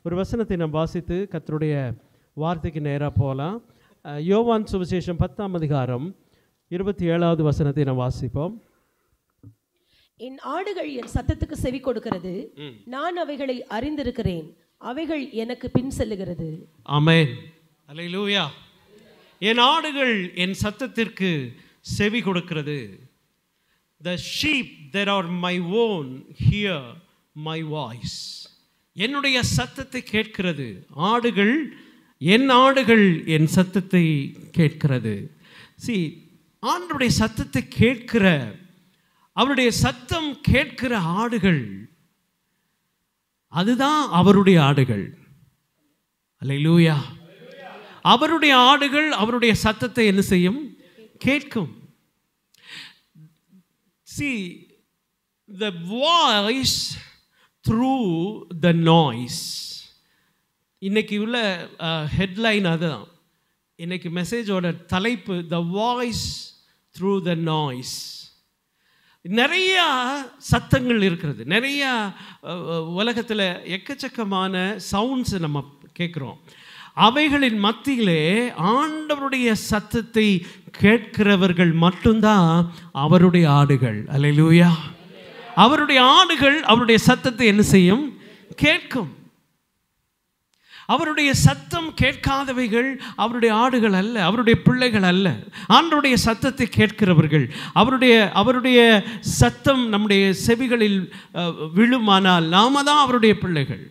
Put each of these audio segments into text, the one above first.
ஒரு வசனத்தை நாம் வாசித்து கர்த்தருடைய வார்த்தைக்கு நேராக போகலாம். யோவான் சுவிசேஷம் 10ஆம் அதிகாரம் 27வது வசனத்தை நாம் வாசிப்போம். என் ஆடுகள் என் சத்தத்துக்கு செவி கொடுக்கிறது, நான் அவைகளை அறிந்திருக்கிறேன், அவைகள் எனக்கு பின் செல்லுகிறது. ஆமென். அல்லேலூயா. என் ஆடுகள் என் சத்தத்திற்கு செவி கொடுக்கிறது. The sheep that are my own hear my voice. என்னுடைய சத்தத்தை கேட்கிறது. என் ஆடுகள் என் சத்தத்தை கேட்கிறது. See, ஆண்டவருடைய சத்தத்தை கேட்கிற, அவருடைய சத்தம் கேட்கிற ஆடுகள், அதுதான் அவருடைய ஆடுகள். அல்லேலூயா. அவருடைய ஆடுகள் அவருடைய சத்தத்தை என்ன செய்யும்? கேட்கும். See, the voice through the noise. இன்னைக்கு உள்ள ஹெட்லைன் அதுதான். இன்னைக்கு மெசேஜோட தலைப்பு the voice through the noise. நிறைய சத்தங்கள் இருக்கிறது. நிறைய உலகத்தில் எக்கச்சக்கமான சவுண்ட்ஸ் நம்ம கேட்குறோம். அவைகளின் மத்தியிலே ஆண்டவருடைய சத்தத்தை கேட்கிறவர்கள் மட்டும்தான் அவருடைய ஆடுகள். அல்லேலூயா. அவருடைய ஆடுகள் அவருடைய சத்தத்தை என்ன செய்யும்? கேட்கும். அவருடைய சத்தம் கேட்காதவைகள் அவருடைய ஆடுகள் அல்ல, அவருடைய பிள்ளைகள் அல்ல. ஆண்டவருடைய சத்தத்தை கேட்கிறவர்கள், அவருடைய சத்தம் நம்முடைய செவிகளில் விழுமானால் நாம தான் அவருடைய பிள்ளைகள்.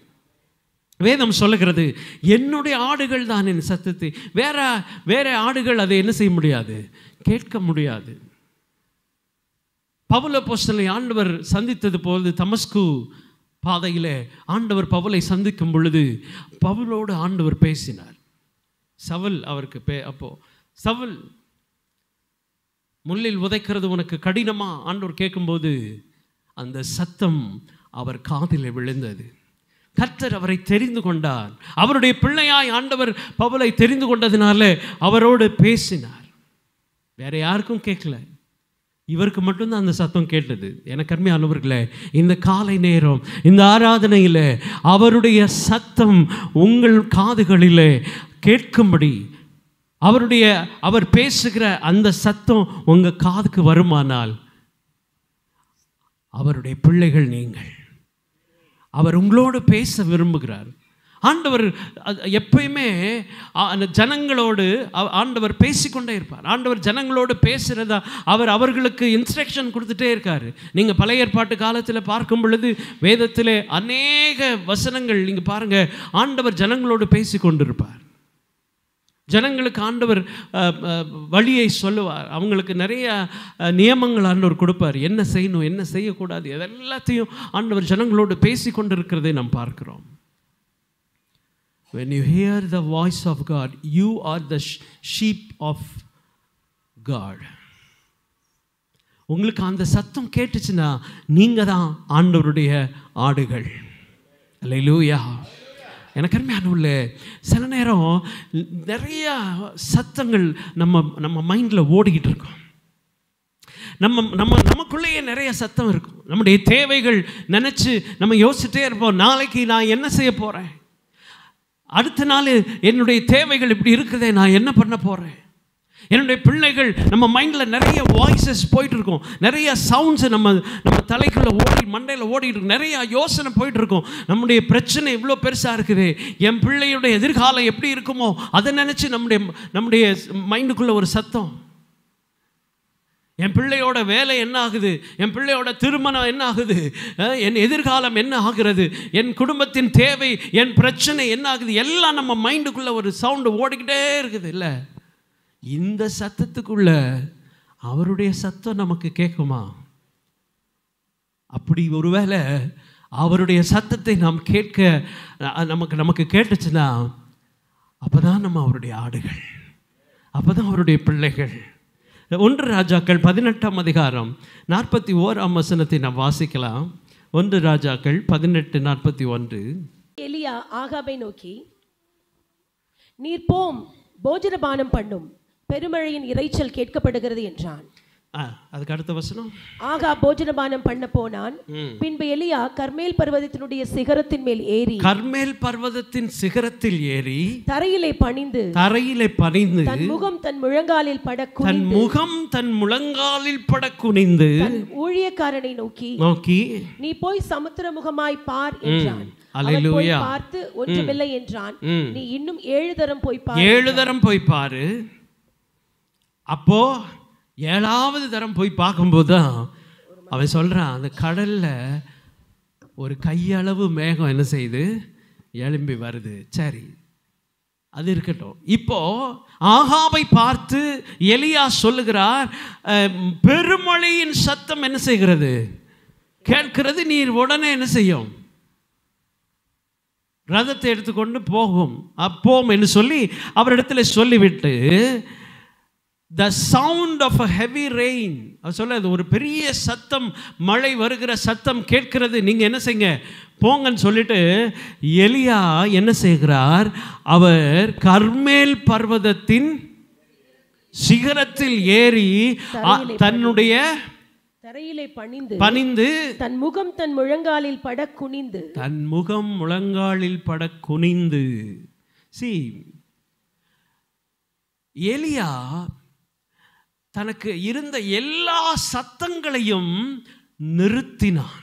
வேதம் சொல்லுகிறது, என்னுடைய ஆடுகள் தான் என் சத்தத்தை, வேற ஆடுகள் அதை என்ன செய்ய முடியாது? கேட்க முடியாது. பவுல் அப்போஸ்தலனை ஆண்டவர் சந்தித்தது போது தமஸ்கு பாதையிலே ஆண்டவர் பவுலை சந்திக்கும் பொழுது பவுலோடு ஆண்டவர் பேசினார். சவுல் அவருக்கு அப்போ சவுல், முள்ளில் உதைக்கிறது உனக்கு கடினமா? ஆண்டவர் கேட்கும்போது அந்த சத்தம் அவர் காதில் விழுந்தது. கர்த்தர் அவரை தெரிந்து கொண்டார். அவருடைய பிள்ளையாய் ஆண்டவர் பவுலை தெரிந்து கொண்டதினால அவரோடு பேசினார். வேற யாருக்கும் கேட்கல, இவருக்கு மட்டும்தான் அந்த சத்தம் கேட்டது. எனக்கு அருமையானவர்களே, இந்த காலை நேரம் இந்த ஆராதனையில் அவருடைய சத்தம் உங்கள் காதுகளிலே கேட்கும்படி, அவர் பேசுகிற அந்த சத்தம் உங்கள் காதுக்கு வருமானால் அவருடைய பிள்ளைகள் நீங்கள். அவர் உங்களோடு பேச விரும்புகிறார். ஆண்டவர் எப்பயுமே ஜனங்களோடு ஆண்டவர் பேசிக்கொண்டே இருப்பார். ஆண்டவர் ஜனங்களோடு பேசுகிறதா அவர்களுக்கு இன்ஸ்ட்ரக்ஷன் கொடுத்துட்டே இருக்கார். நீங்கள் பழைய ஏற்பாட்டு காலத்தில் பார்க்கும் பொழுது வேதத்தில் அநேக வசனங்கள் நீங்கள் பாருங்கள், ஆண்டவர் ஜனங்களோடு பேசி கொண்டிருப்பார். ஜனங்களுக்கு ஆண்டவர் வழியை சொல்லுவார். அவங்களுக்கு நிறைய நியமங்கள் ஆண்டவர் கொடுப்பார். என்ன செய்யணும், என்ன செய்யக்கூடாது, எல்லாத்தையும் ஆண்டவர் ஜனங்களோடு பேசி கொண்டிருக்கிறதை நாம் பார்க்கிறோம். When you hear the voice of God, you are the sheep of God. உங்களுக்கு அந்த சத்தம் கேட்டுச்சுன்னா நீங்கள் தான் ஆண்டவருடைய ஆடுகள். அல்லேலூயா. எனக்கு அருமையானவர்களே, சில நேரம் நிறைய சத்தங்கள் நம்ம மைண்டில் ஓடிக்கிட்டு இருக்கோம். நமக்குள்ளேயே நிறைய சத்தம் இருக்கும். நம்முடைய தேவைகள் நினச்சி நம்ம யோசிச்சுட்டே இருப்போம். நாளைக்கு நான் என்ன செய்ய போகிறேன், அடுத்த நாள் என்னுடைய தேவைகள் இப்படி இருக்குதே, நான் என்ன பண்ண போகிறேன், என்னுடைய பிள்ளைகள், நம்ம மைண்டில் நிறைய வாய்ஸஸ் போயிட்டு இருக்கும். நிறைய சவுண்ட்ஸு நம்ம தலைக்குள்ளே மண்டையில் ஓடிட்டு இருக்கும். நிறைய யோசனை போயிட்டு இருக்கும். நம்முடைய பிரச்சனை இவ்வளோ பெருசாக இருக்குது, என் பிள்ளையுடைய எதிர்காலம் எப்படி இருக்குமோ அதை நினச்சி நம்முடைய மைண்டுக்குள்ளே ஒரு சத்தம். என் பிள்ளையோட வேலை என்ன ஆகுது, என் பிள்ளையோட திருமணம் என்ன ஆகுது, என் எதிர்காலம் என்ன ஆகிறது, என் குடும்பத்தின் தேவை, என் பிரச்சனை என்ன ஆகுது, எல்லாம் நம்ம மைண்டுக்குள்ளே ஒரு சவுண்டு ஓடிக்கிட்டே இருக்குது. இல்லை, இந்த சத்தத்துக்குள்ள அவருடைய சத்தம் நமக்கு கேட்குமா? அப்படி ஒருவேளை அவருடைய சத்தத்தை நாம் கேட்க நமக்கு கேட்டுச்சுன்னா அப்போதான் நம்ம அவருடைய ஆடுகள், அப்போதான் அவருடைய பிள்ளைகள். 1 ராஜாக்கள் 18ஆம் அதிகாரம் 41ஆம் வசனத்தை நாம் வாசிக்கலாம். 1 ராஜாக்கள் 18:41. எலியா ஆகாபை நோக்கி, நீர் போம், போஜனபானம் பண்ணும், பெருமழையின் இரைச்சல் கேட்கப்படுகிறது என்றான். அதுக்கு அடுத்த வசனம். ஆகா போஜனபானம் பண்ண போனான். பின்பு எலியா கர்மேல் பர்வதத்தினுடைய சிகரத்தின் மேல் ஏறி, கர்மேல் பர்வதத்தின் சிகரத்தில் ஏறி தரையிலே பணிந்து தன் முகம் தன் முழங்காலில் பட குனிந்து ஊழியக்காரனை நோக்கி நீ போய் சமுத்திர முகமாய் பார் என்றான். அவன் போய் பார்த்து ஒன்றுமில்லை என்றான். நீ இன்னும் 7 தரம் போய் பாரு. அப்போ 7வது தரம் போய் பார்க்கும்போது தான் அவன் சொல்கிறான், அந்த கடலில் ஒரு கையளவு மேகம் என்ன செய்யுது, எழும்பி வருது. சரி, அது இருக்கட்டும். இப்போ ஆகாபை பார்த்து எலியா சொல்லுகிறார், பெருமழையின் சத்தம் என்ன செய்கிறது, கேட்கிறது. நீர் உடனே என்ன செய்யும், ரதத்தை எடுத்துக்கொண்டு போம் என்று சொல்லி அவரிடத்துல சொல்லிவிட்டு, the sound of a heavy rain, அவர் சொல்ல ஒரு பெரிய சத்தம், மழை வருகிற சத்தம் கேட்கிறது, நீங்க என்ன செய்யுங்க போங்கன்னு சொல்லிட்டு எலியா என்ன செய்கிறார், அவர் கர்மேல் பர்வதத்தின் சிகரத்தில் ஏறி தன்னுடைய தரையிலே பணிந்து தன் முகம் தன் முழங்காலில் பட குனிந்து. See, எலியா தனக்கு இருந்த எல்லா சத்தங்களையும் நிறுத்தினான்.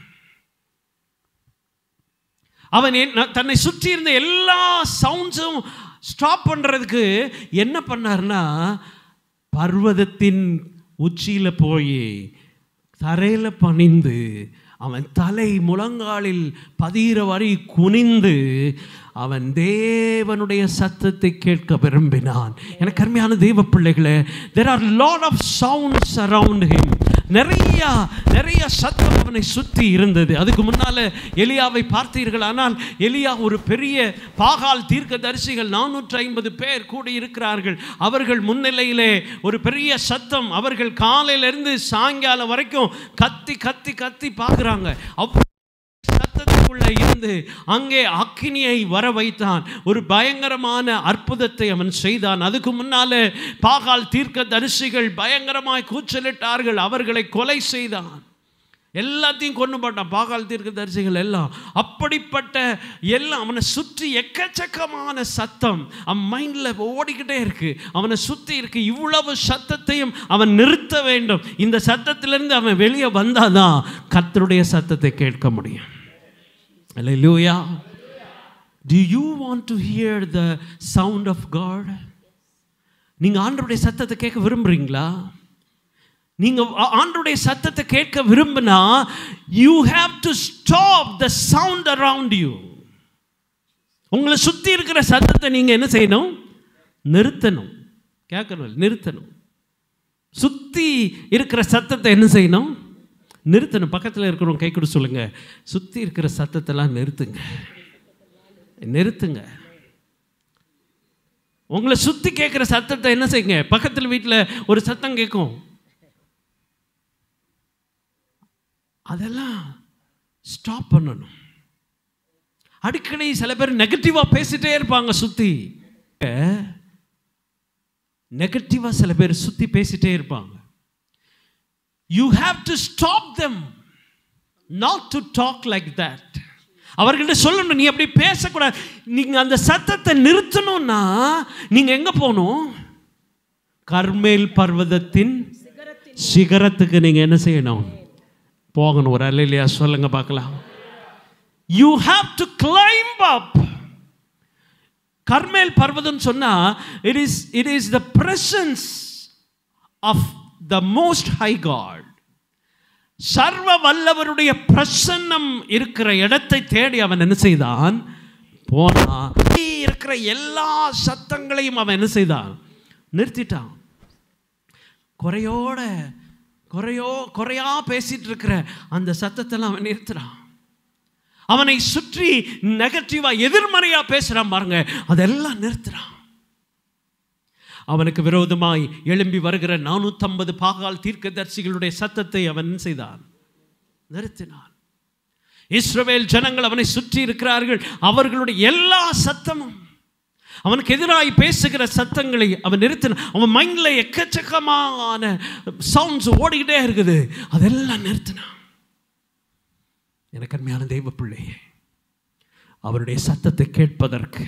அவன் தன்னை சுற்றி இருந்த எல்லா சவுண்ட்ஸும் ஸ்டாப் பண்றதுக்கு என்ன பண்ணார்னா, பர்வதத்தின் உச்சியில போய் தரையில பணிந்து அவன் தலை முழங்காலில் பதிகிற வரை குனிந்து அவன் தேவனுடைய சத்தத்தை கேட்க விரும்பினான். எனக்கு அருமையான தேவ பிள்ளைகளே, there are lot of sounds around him. நிறைய சத்தம் அவனை சுற்றி இருந்தது. அதுக்கு முன்னால எலியாவை பார்த்தீர்கள். ஆனால் எலியா ஒரு பெரிய பாகால் தீர்க்கதரிசிகள் 450 பேர் கூடி இருக்கிறார்கள். அவர்கள் முன்னிலையிலே ஒரு பெரிய சத்தம், அவர்கள் காலையிலிருந்து சாயங்காலம் வரைக்கும் கத்தி கத்தி கத்தி பார்க்குறாங்க. சத்தத்துக்குள்ள இருந்து அங்கே அக்கினியை வர வைத்தான். ஒரு பயங்கரமான அற்புதத்தை அவன் செய்தான். அதுக்கு முன்னாலே பாகால் தீர்க்கதரிசிகள் பயங்கரமாய் கூச்சலிட்டார்கள், அவர்களை கொலை செய்தான். எல்லாத்தையும் கொண்டு போட்டான் பாகால் தீர்க்கதரிசிகள் எல்லாம். அப்படிப்பட்ட எல்லாம் அவனை சுற்றி எக்கச்சக்கமான சத்தம் அவன் மைண்டில் ஓடிக்கிட்டே இருக்கு, அவனை சுற்றி இருக்கு. இவ்வளவு சத்தத்தையும் அவன் நிறுத்த வேண்டும். இந்த சத்தத்திலிருந்து அவன் வெளியே வந்தாதான் கர்த்தருடைய சத்தத்தை கேட்க முடியும். Hallelujah. Do you want to hear the sound of God? நீங்க ஆண்டவருடைய சத்தத்தை கேட்க விரும்புறீங்களா? நீங்க ஆண்டவருடைய சத்தத்தை கேட்க விரும்பினா you have to stop the sound around you. உங்களை சுத்தி இருக்கிற சத்தத்தை நீங்க என்ன செய்யணும், நிறுத்தணும். கேட்கணும், நிறுத்தணும். சுத்தி இருக்கிற சத்தத்தை என்ன செய்யணும், நிறுத்தணும். பக்கத்தில் இருக்கிறவங்க கை கொடு சொல்லுங்க, சுற்றி இருக்கிற சத்தத்தெல்லாம் நிறுத்துங்க. உங்களை சுற்றி கேட்குற சத்தத்தை என்ன செய்யுங்க, பக்கத்தில் வீட்டில் ஒரு சத்தம் கேட்கும், அதெல்லாம் ஸ்டாப் பண்ணணும். அடிக்கடி சில பேர் நெகட்டிவாக பேசிட்டே இருப்பாங்க. சுற்றி நெகட்டிவாக சில பேர் சுற்றி பேசிட்டே இருப்பாங்க. You have to stop them not to talk like that. அவர்கிட்ட சொல்லணும், நீ அப்படி பேசக்கூடாது. நீங்க அந்த சத்தத்தை நிறுத்தணும்னா நீங்க எங்க போகணும், கர்மேல் பர்வதத்தின் சிகரத்துக்கு நீங்க என்ன செய்யணும், போகணும். ஒரு அல்லேலூயா சொல்லுங்க பார்க்கலாம். You have to climb up. கர்மேல் பர்வதம் சொன்னா it is the presence of the most high God. சர்வ வல்லவருடைய பிரசன்னம் இருக்கிற இடத்தை தேடி அவன் என்ன செய்தான், போனா. இருக்கிற எல்லா சத்தங்களையும் அவன் என்ன செய்தான், நிறுத்திட்டான். குறையா பேசிட்டு இருக்கிற அந்த சத்தத்தெல்லாம் அவன் நிறுத்துறான். அவனை சுற்றி நெகட்டிவா எதிர்மறையா பேசுறான் பாருங்க, அதெல்லாம் நிறுத்துறான். அவனுக்கு விரோதமாய் எழும்பி வருகிற 450 பாகால் தீர்க்கதரிசிகளுடைய சத்தத்தை அவன் செய்தான், நிறுத்தினான். இஸ்ரவேல் ஜனங்கள் அவனை சுற்றி இருக்கிறார்கள். அவர்களுடைய எல்லா சத்தமும், அவனுக்கு எதிராய் பேசுகிற சத்தங்களை அவன் நிறுத்தினான். அவன் மைண்டில் எக்கச்சக்கமான சவுண்ட்ஸ் ஓடிக்கிட்டே இருக்குது, அதெல்லாம் நிறுத்தினான். எனக்கு அருமையான தெய்வ பிள்ளையே, அவருடைய சத்தத்தை கேட்பதற்கு,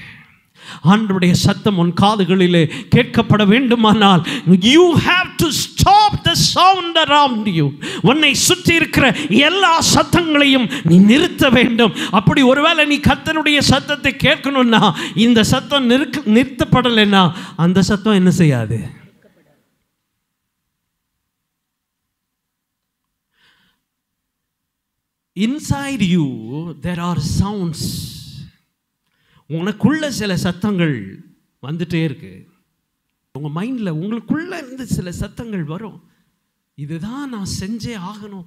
ஆண்டவருடைய சத்தம் உன் காதுகளிலே கேட்கப்பட வேண்டுமானால், you have to stop the sound around you. உன்னை சுற்றி இருக்கிற எல்லா சத்தங்களையும் நீ நிறுத்த வேண்டும். அப்படி ஒருவேளை நீ கர்த்தருடைய சத்தத்தை கேட்கணும்னா, இந்த சத்தம் நிறுத்தப்படலைன்னா அந்த சத்தம் என்ன செய்யாது? Inside you there are sounds. உனக்குள்ள சில சத்தங்கள் வந்துட்டே இருக்கு. உங்கள் மைண்டில் உங்களுக்குள்ளே இருந்து சில சத்தங்கள் வரும். இதுதான் நான் செஞ்சே ஆகணும்,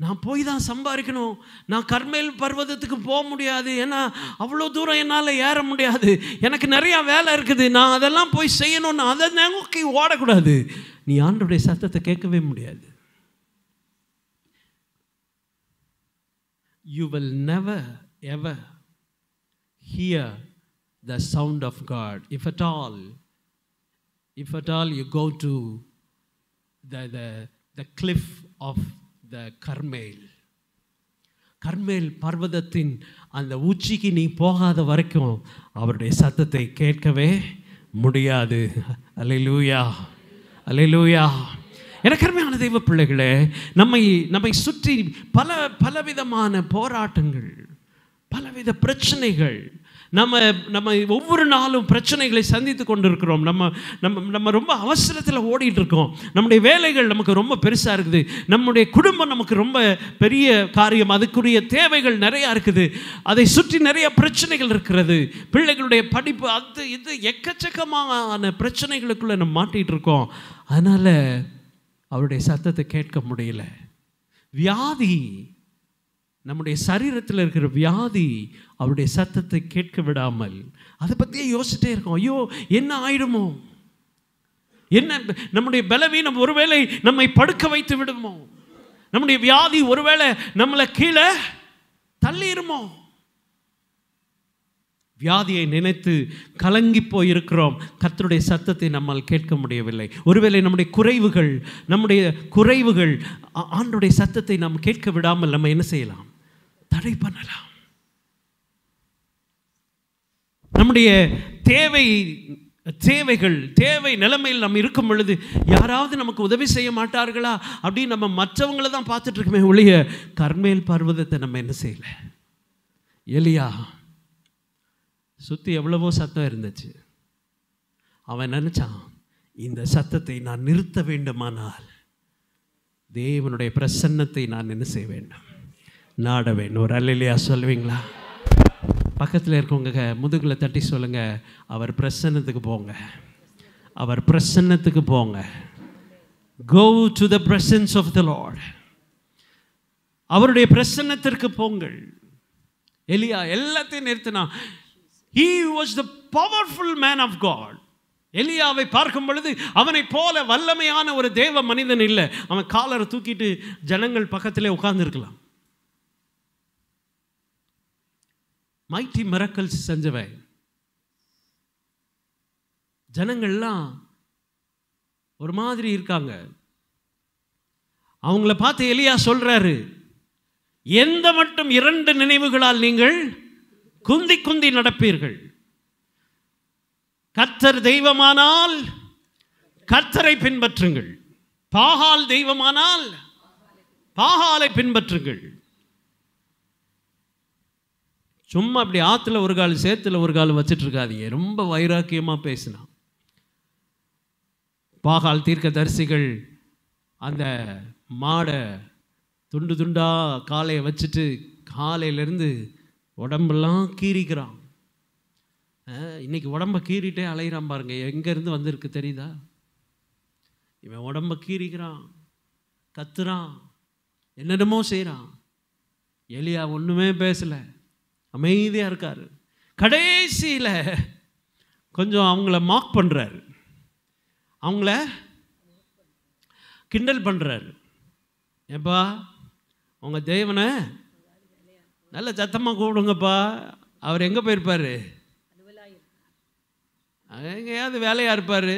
நான் போய் தான் சம்பாதிக்கணும், நான் கர்மேல் பர்வதத்துக்கு போக முடியாது, ஏன்னா அவ்வளோ தூரம் என்னால் ஏற முடியாது, எனக்கு நிறையா வேலை இருக்குது, நான் அதெல்லாம் போய் செய்யணும்னு அதை நோக்கி ஓடக்கூடாது. நீ ஆண்டவருடைய சத்தத்தை கேட்கவே முடியாது. You will never ever hear the sound of God. If at all you go to the cliff of the Carmel. கர்மேல் பர்வதத்தின் அந்த உச்சிக்கு நீ போகாத வரைக்கும் அவருடைய சத்தத்தை கேட்கவே முடியாது. அல்லேலூயா, அல்லேலூயா. எனக்கு அருமையான தெய்வ பிள்ளைகளே, நம்மை சுற்றி பலவிதமான போராட்டங்கள், பலவித பிரச்சனைகள், நம்ம ஒவ்வொரு நாளும் பிரச்சனைகளை சந்தித்து கொண்டிருக்கிறோம். நம்ம ரொம்ப அவசரத்தில் ஓடிட்டு இருக்கோம். நம்முடைய வேலைகள் நமக்கு ரொம்ப பெருசாக இருக்குது, நம்முடைய குடும்பம் நமக்கு ரொம்ப பெரிய காரியம், அதுக்குரிய தேவைகள் நிறையா இருக்குது, அதை சுற்றி நிறைய பிரச்சனைகள் இருக்கிறது, பிள்ளைகளுடைய படிப்பு, அது இது எக்கச்சக்கமான பிரச்சனைகளுக்குள்ளே நம்ம மாட்டிகிட்டு இருக்கோம். அதனால் அவருடைய சத்தத்தை கேட்க முடியல. வியாதி, நம்முடைய சரீரத்தில் இருக்கிற வியாதி அவருடைய சத்தத்தை கேட்க விடாமல் அதை பற்றியே யோசிச்சுட்டே இருக்கோம். ஐயோ என்ன ஆயிடுமோ, என்ன நம்முடைய பலவீனம் ஒருவேளை நம்மை படுக்க வைத்து விடுமோ, நம்முடைய வியாதி ஒருவேளை நம்மளை கீழே தள்ளிடுமோ. வியாதியை நினைத்து கலங்கி போயிருக்கிறோம். கர்த்தருடைய சத்தத்தை நம்மால் கேட்க முடியவில்லை. ஒருவேளை நம்முடைய குறைவுகள் ஆண்டவருடைய சத்தத்தை நாம் கேட்க விடாமல் நம்ம என்ன செய்யலாம்? தடை பண்ணலாம். நம்முடைய தேவை நிலைமையில் நம்ம இருக்கும் பொழுது யாராவது நமக்கு உதவி செய்ய மாட்டார்களா அப்படின்னு நம்ம மற்றவங்களை தான் பார்த்துட்டு இருக்கோமே ஒழிய கர்மேல் பர்வதத்தை நம்ம என்ன செய்யல. எலியா சுற்றி எவ்வளவோ சத்தம் இருந்துச்சு. அவன் நினச்சான், இந்த சத்தத்தை நான் நிறுத்த வேண்டுமானால் தேவனுடைய பிரசன்னத்தை நான் என்ன செய்ய வேண்டும்? நாட வேண்டும். ஒரு அல்லேலூயா சொல்லுவீங்களா? பக்கத்தில் இருக்கவங்க முதுகில் தட்டி சொல்லுங்க, அவர் பிரசன்னத்துக்கு போங்க, அவர் பிரசன்னத்துக்கு போங்க. Go to the presence of the Lord. அவருடைய பிரசன்னத்திற்கு போங்கள். எலியா எல்லாத்தையும் நிறுத்தினான். He was the powerful man of God. எலியாவை பார்க்கும் பொழுது அவனை போல வல்லமையான ஒரு தேவ மனிதன் இல்லை. அவன் காலரை தூக்கிட்டு ஜனங்கள் பக்கத்திலே உட்கார்ந்துருக்கலாம். மைட்டி மிரக்கல்ஸ் செஞ்சவன். ஜனங்கள்லாம் ஒரு மாதிரி இருக்காங்க. அவங்கள பார்த்து எலியா சொல்றாரு, எந்த மட்டும் 2 நினைவுகளால் நீங்கள் குந்தி குந்தி நடப்பீர்கள். கர்த்தர் தெய்வமானால் கர்த்தரை பின்பற்றுங்கள், பாகால் தெய்வமானால் பாகாலை பின்பற்றுங்கள். சும்மா அப்படி ஆற்றுல ஒரு கால் சேத்துல ஒரு கால் வச்சுட்டு இருக்காதீங்க. ரொம்ப வைராக்கியமாக பேசினான். பாகால் தீர்க்கதரிசிகள் அந்த மாடை துண்டு துண்டா காலையை வச்சுட்டு காலையிலேருந்து உடம்பெல்லாம் கீறிக்கிறான். இன்னைக்கு உடம்பை கீறிட்டே அலைகிறான் பாருங்க. எங்கேருந்து வந்திருக்கு தெரியுதா? இவன் உடம்பை கீறிக்கிறான், கத்துறான், என்னென்னமோ செய்கிறான். எலியா ஒன்றுமே பேசலை, அமைதியாக இருக்கார். கடைசியில் கொஞ்சம் அவங்கள மார்க் பண்ணுறாரு, அவங்கள கிண்டல் பண்ணுறாரு. ஏப்பா உங்கள் தேவனை நல்ல சத்தமாக கூப்பிடுங்கப்பா, அவர் எங்கே போயிருப்பார்? எங்கேயாவது வேலையாக இருப்பார்,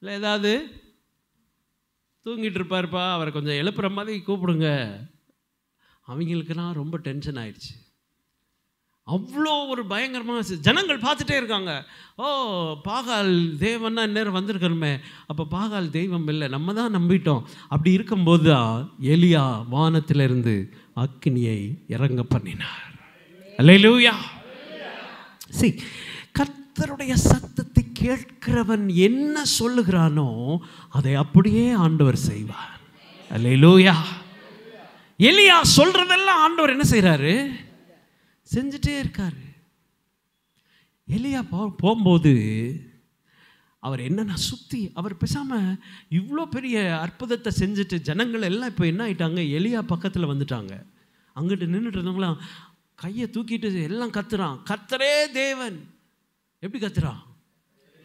இல்லை ஏதாவது தூங்கிட்டு இருப்பாருப்பா, அவரை கொஞ்சம் எழுப்புற மாதிரி கூப்பிடுங்க. அவங்களுக்கெல்லாம் ரொம்ப டென்ஷன் ஆயிடுச்சு. அவ்வளோ ஒரு பயங்கரமாக ஜனங்கள் பார்த்துட்டே இருக்காங்க. ஓ, பாகால் தேவன்னா இந்நேரம் வந்திருக்கணுமே, அப்போ பாகால் தெய்வம் இல்லை, நம்ம தான் நம்பிட்டோம். அப்படி இருக்கும்போது தான் எலியா வானத்திலிருந்து அக்கினியை இறங்க பண்ணினார். அல்லேலூயா. கர்த்தருடைய சத்தத்தை கேட்கிறவன் என்ன சொல்லுகிறானோ அதை அப்படியே ஆண்டவர் செய்வார். அல்லேலூயா. எலியா சொல்றதெல்லாம் ஆண்டவர் என்ன செய்றாரு? செஞ்சுட்டே இருக்காரு. எலியா போகும்போது அவர் என்னன்னா சுற்றி அவர் பேசாமல் இவ்வளோ பெரிய அற்புதத்தை செஞ்சுட்டு ஜனங்கள் எல்லாம் இப்போ என்ன ஆயிட்டாங்க, எலியா பக்கத்தில் வந்துட்டாங்க. அங்கிட்டு நின்றுட்டு இருந்தவங்களாம் கையை தூக்கிட்டு எல்லாம் கத்துறான், கர்த்தரே தேவன். எப்படி கத்துறான்?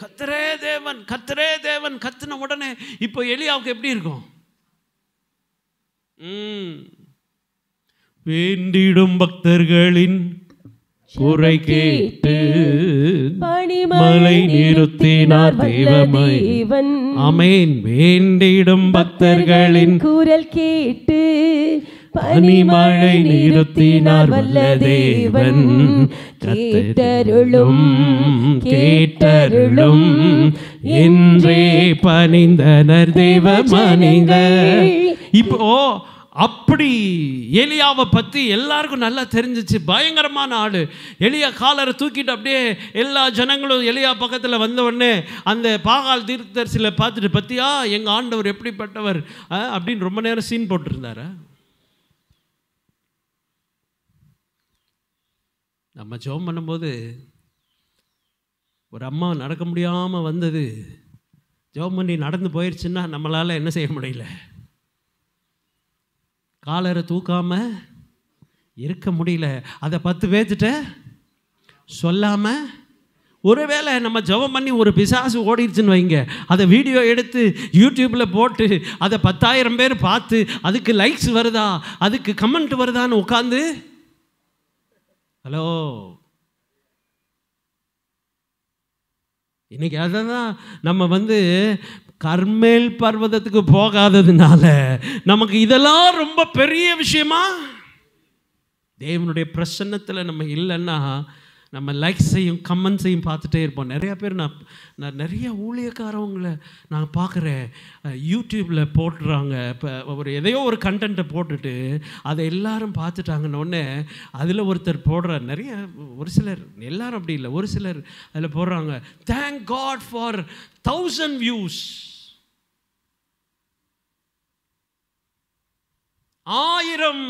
கர்த்தரே தேவன், கர்த்தரே தேவன். கத்துன உடனே இப்போ எலியாவுக்கு எப்படி இருக்கும்? வேண்டிடும் பக்தர்களின் குறை கேட்டு மலை நிறுத்தினார் தேவன். ஆமென். வேண்டிடும் பக்தர்களின் குரல் கேட்டு பனிமழை நிறுத்தினார் வல்ல தேவன். கேட்டருளும் கேட்டருளும் என்றே பணிந்தனர் தேவ மனிதர். இப்போ அப்படி எலியாவை பற்றி எல்லாருக்கும் நல்லா தெரிஞ்சிச்சு. பயங்கரமான ஆடு. எலியா காலரை தூக்கிட்டு அப்படியே எல்லா ஜனங்களும் எலியா பக்கத்தில் வந்த உடனே அந்த பாகால் தீர்க்கதரிசியில பார்த்துட்டு, பத்தியா எங்கள் ஆண்டவர் எப்படிப்பட்டவர் அப்படின்னு ரொம்ப நேரம் சீன் போட்டுருந்தாரா? நம்ம ஜெபம் பண்ணும்போது ஒரு அம்மா நடக்க முடியாமல் வந்தது, ஜெபம் பண்ணி நடந்து போயிடுச்சுன்னா நம்மளால் என்ன செய்ய முடியல? காலரை தூக்காமல் இருக்க முடியல. அதை 10 பேர்த்திட்ட சொல்லாமல், ஒருவேளை நம்ம ஜெபம் பண்ணி ஒரு பிசாசு ஓடிடுச்சுன்னு வைங்க, அதை வீடியோ எடுத்து யூடியூப்பில் போட்டு அதை 10,000 பேர் பார்த்து அதுக்கு லைக்ஸ் வருதா, அதுக்கு கமெண்ட் வருதான்னு உட்காந்து, ஹலோ, இன்னைக்கு அதை தான் நம்ம கர்மேல் பர்வதத்துக்கு போகாததுனால நமக்கு இதெல்லாம் ரொம்ப பெரிய விஷயமா. தேவனுடைய பிரசன்னத்தில் நம்ம இல்லைன்னா நம்ம லைக்ஸையும் கமெண்ட்ஸையும் பார்த்துட்டே இருப்போம். நிறையா பேர் நான் நிறைய ஊழியக்காரவங்களை நான் பார்க்குறேன், யூடியூப்பில் போட்டுறாங்க. இப்போ எதையோ ஒரு கண்டென்ட்டை போட்டுட்டு அதை எல்லாரும் பார்த்துட்டாங்கன்னொடனே அதில் ஒருத்தர் போடுறார். நிறைய ஒரு சிலர், எல்லாரும் அப்படி இல்லை, ஒரு சிலர் அதில் போடுறாங்க, தேங்க் காட் ஃபார் 1000 வியூஸ். 1000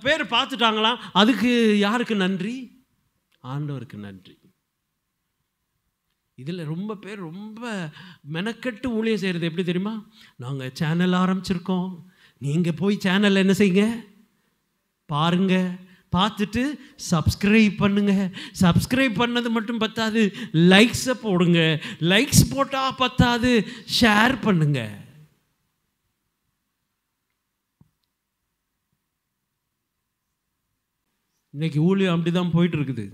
பேர் பார்த்துட்டாங்களாம். அதுக்கு யாருக்கு நன்றி? ஆண்டவருக்கு நன்றி. இதில் ரொம்ப பேர் ரொம்ப மெனக்கெட்டு ஊழியம் செய்கிறது எப்படி தெரியுமா? நாங்கள் சேனல் ஆரம்பிச்சிருக்கோம், நீங்கள் போய் சேனல் என்ன செய்யுங்க, பாருங்க, பார்த்துட்டு சப்ஸ்கிரைப் பண்ணுங்க. சப்ஸ்கிரைப் பண்ணது மட்டும் பத்தாது, லைக்ஸை போடுங்க. லைக்ஸ் போட்டால் பத்தாது, ஷேர் பண்ணுங்க. இன்னைக்கு ஊழியம் அப்படி தான் போயிட்டு இருக்குது.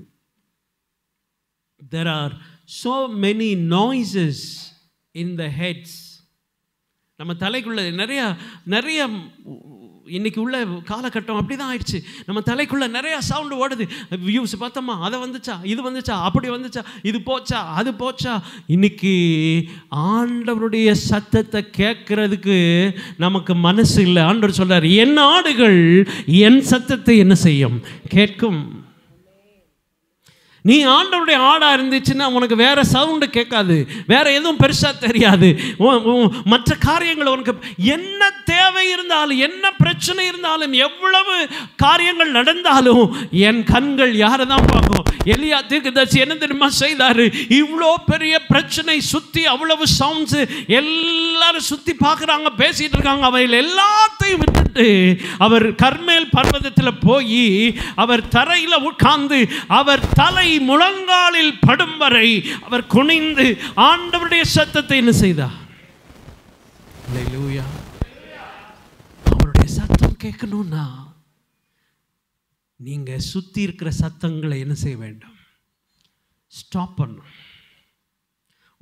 There are so many noises in the heads. நம்ம தலைக்குள்ள நிறைய இன்னைக்கு உள்ள காலகட்டம் அப்படி தான் ஆயிடுச்சு. நம்ம தலைக்குள்ள நிறைய சவுண்டு ஓடுது. வியூஸ் பார்த்தோமா, அதை வந்துச்சா, இது வந்துச்சா, அப்படி வந்துச்சா, இது போச்சா, அது போச்சா. இன்னைக்கு ஆண்டவருடைய சத்தத்தை கேட்கறதுக்கு நமக்கு மனசு இல்லை. ஆண்டவர் சொல்றார், என் ஆடுகள் என் சத்தத்தை என்ன செய்யும்? கேட்கும். நீ ஆண்டவருடைய ஆடா இருந்துச்சுன்னா உனக்கு வேற சவுண்டு கேட்காது, வேற எதுவும் பெருசா தெரியாது. மற்ற காரியங்கள் உனக்கு என்ன தேவை இருந்தாலும், என்ன பிரச்சனை இருந்தாலும், எவ்வளவு காரியங்கள் நடந்தாலும் என் கண்கள் யாரை தான் பார்க்கும்? எலியா தீர்க்கதரிசி என்ன தெரியுமா செய்தாரு? இவ்வளோ பெரிய பிரச்சனை சுத்தி, அவ்வளவு சவுண்ட்ஸ், எல்லாரும் சுத்தி பார்க்குறாங்க, பேசிட்டு இருக்காங்க. அவையில் எல்லாத்தையும் விட்டுட்டு அவர் கர்மேல் பர்வதத்தில் போய் அவர் தரையில் உட்கார்ந்து அவர் தலை முழங்காலில் படும் வரை அவர் குனிந்து ஆண்டவருடைய சத்தத்தை என்ன செய்தார்? அல்லேலூயா. அவருடைய சத்தம் கேட்கணும்னா நீங்க சுத்தி இருக்கிற சத்தங்களை என்ன செய்ய வேண்டும்? ஸ்டாப் பண்ணணும்.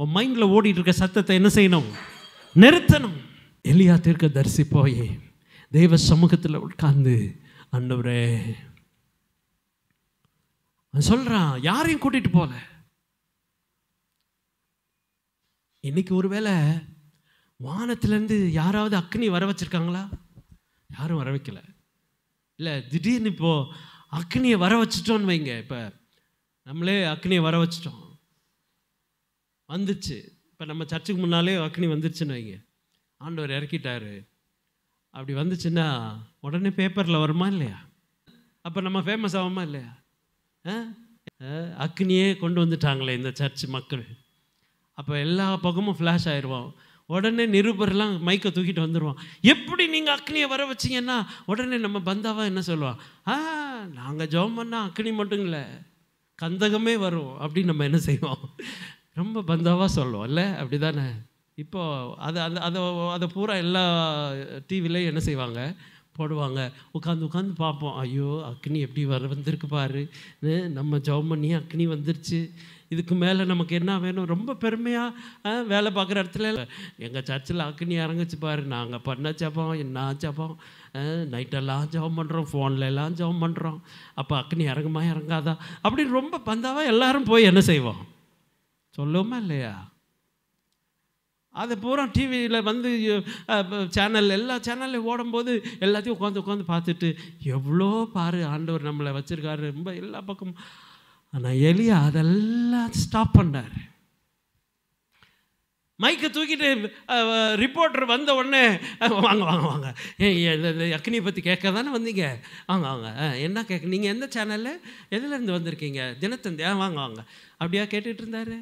உன் மைண்டில் ஓடிட்டு இருக்க சத்தத்தை என்ன செய்யணும்? நிறுத்தணும். எலியா தீர்க்கதரிசி போய் தெய்வ சமூகத்தில் உட்கார்ந்து, ஆண்டவரே சொல்கிறான், யாரையும் கூட்டிகிட்டு போகல. இன்னைக்கு ஒருவேளை வானத்திலேருந்து யாராவது அக்னி வர வச்சுருக்காங்களா? யாரும் வர வைக்கல. இல்லை, திடீர்னு இப்போது அக்னியை வர வச்சிட்டோன்னு வைங்க. இப்போ நம்மளே அக்னியை வர வச்சிட்டோம், வந்துச்சு. இப்போ நம்ம சர்ச்சுக்கு முன்னாலே அக்னி வந்துருச்சுன்னு வைங்க, ஆண்டவர் இறக்கிட்டாரு. அப்படி வந்துச்சுன்னா உடனே பேப்பரில் வருமா இல்லையா? அப்போ நம்ம ஃபேமஸ் ஆகுமா இல்லையா? அக்னியே கொண்டு வந்துட்டாங்களே இந்த சர்ச் மக்கள். அப்போ எல்லா பக்கமும் ஃப்ளாஷ் ஆயிடுவோம். உடனே நிருபர்லாம் மைக்கை தூக்கிட்டு வந்துடுவோம். எப்படி நீங்கள் அக்னியை வர வச்சிங்கன்னா உடனே நம்ம பந்தாவா என்ன சொல்லுவோம்? நாங்கள் ஜெபம் பண்ணால் அக்னி மட்டும் இல்லை, கந்தகமே வரும் அப்படின்னு நம்ம என்ன செய்வோம்? ரொம்ப பந்தாவாக சொல்லுவோம் இல்லை? அப்படி தானே? இப்போது அதை பூரா எல்லா டிவிலையும் என்ன செய்வாங்க, போடுவாங்க. உட்காந்து பார்ப்போம். ஐயோ, அக்னி எப்படி வந்திருக்கு பாரு, நம்ம ஜெபம் பண்ணி அக்னி வந்துருச்சு, இதுக்கு மேலே நமக்கு என்ன வேணும்? ரொம்ப பெருமையாக வேலை பார்க்குற இடத்துல எங்கள் சர்ச்சில் அக்னி இறங்குச்சு பாரு, நாங்கள் பண்ண ஜெபம் என்ன ஜெபம், நைட்டெல்லாம் ஜெபம் பண்ணுறோம், ஃபோனில் எல்லாம் ஜெபம் பண்ணுறோம், அப்போ அக்னி இறங்குமா இறங்காதா அப்படின்னு ரொம்ப பந்தாவாக எல்லாரும் போய் என்ன செய்வோம்? சொல்லுவோமா இல்லையா? அதை பூரா டிவியில் வந்து சேனல், எல்லா சேனல்லையும் ஓடும்போது எல்லாத்தையும் உட்காந்து பார்த்துட்டு எவ்வளோ பாரு ஆண்டவர் நம்மளை வச்சுருக்காரு ரொம்ப எல்லா பக்கமும். ஆனால் எலியா அதெல்லாம் ஸ்டாப் பண்ணார். மைக்கை தூக்கிட்டு ரிப்போர்ட்டர் வந்த உடனே, வாங்க வாங்க வாங்க, அக்னியை பற்றி கேட்க தானே வந்தீங்க, வாங்க வாங்க, என்ன கேட்க, நீங்கள் எந்த சேனலில் எதுலேருந்து வந்திருக்கீங்க? தினத்தந்தி, வாங்க வாங்க, அப்படியா கேட்டுட்டு இருந்தார்.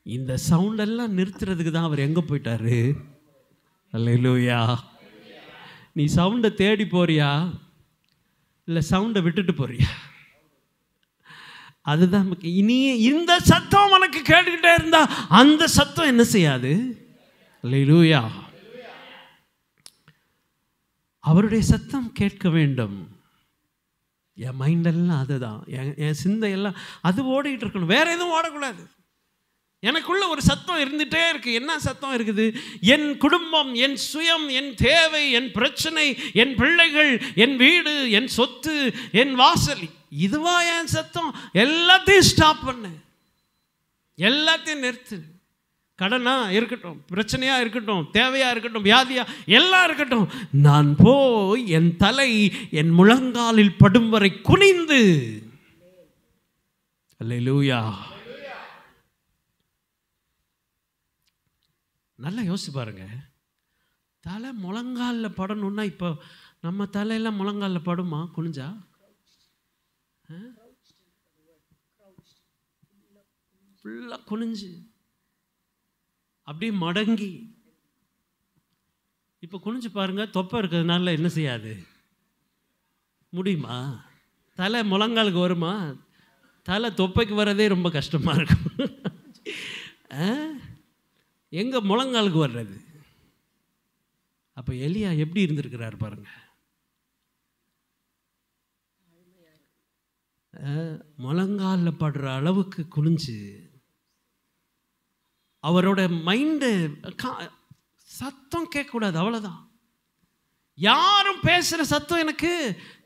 இந்த சவுண்டெல்லாம் நிறுத்துறதுக்கு தான் அவர் எங்கே போயிட்டாரு? அல்லேலூயா. நீ சவுண்டை தேடி போறியா இல்லை சவுண்டை விட்டுட்டு போறியா? அதுதான் இனி. இந்த சத்தம் உனக்கு கேட்டுக்கிட்டே இருந்தா அந்த சத்தம் என்ன செய்யாது? அல்லேலூயா. அவருடைய சத்தம் கேட்க வேண்டும். என் மைண்டெல்லாம் அதுதான், என் சிந்தையெல்லாம் அது ஓடிக்கிட்டு இருக்கணும், வேற எதுவும் ஓடக்கூடாது. எனக்குள்ள ஒரு சத்தம் இருந்துகிட்டே இருக்கு. என்ன சத்தம் இருக்குது? என் குடும்பம், என் சுயம், என் தேவை, என் பிரச்சனை, என் பிள்ளைகள், என் வீடு, என் சொத்து, என் வாசல், இதுவா என் சத்தம்? எல்லாத்தையும் ஸ்டாப் பண்ணு, எல்லாத்தையும் நிறுத்து. கடனா இருக்கட்டும், பிரச்சனையா இருக்கட்டும், தேவையா இருக்கட்டும், வியாதியா எல்லாம் இருக்கட்டும், நான் போய் என் தலை என் முழங்காலில் படும் வரை குனிந்து, அல்லேலூயா. நல்லா யோசிச்சு பாருங்க. தலை முழங்காலில் படணும்னா இப்போ நம்ம தலையெல்லாம் முழங்காலில் படுமா குனிஞ்சா? ஃபுல்லாக குனிஞ்சு அப்படியே மடங்கி. இப்போ குனிஞ்சு பாருங்க, தொப்பை இருக்கிறதுனால என்ன செய்யாது? முடியுமா? தலை முழங்காலுக்கு வருமா? தலை தொப்பைக்கு வரதே ரொம்ப கஷ்டமாக இருக்கும். எங்கே முழங்காலுக்கு வர்றது? அப்போ எலியா எப்படி இருந்திருக்கிறார் பாருங்க. முழங்காலில் படுற அளவுக்கு குனிஞ்சு அவரோட மைண்டு சத்தம் கேட்கக்கூடாது, அவ்வளோதான். யாரும் பேசுகிற சத்தம் எனக்கு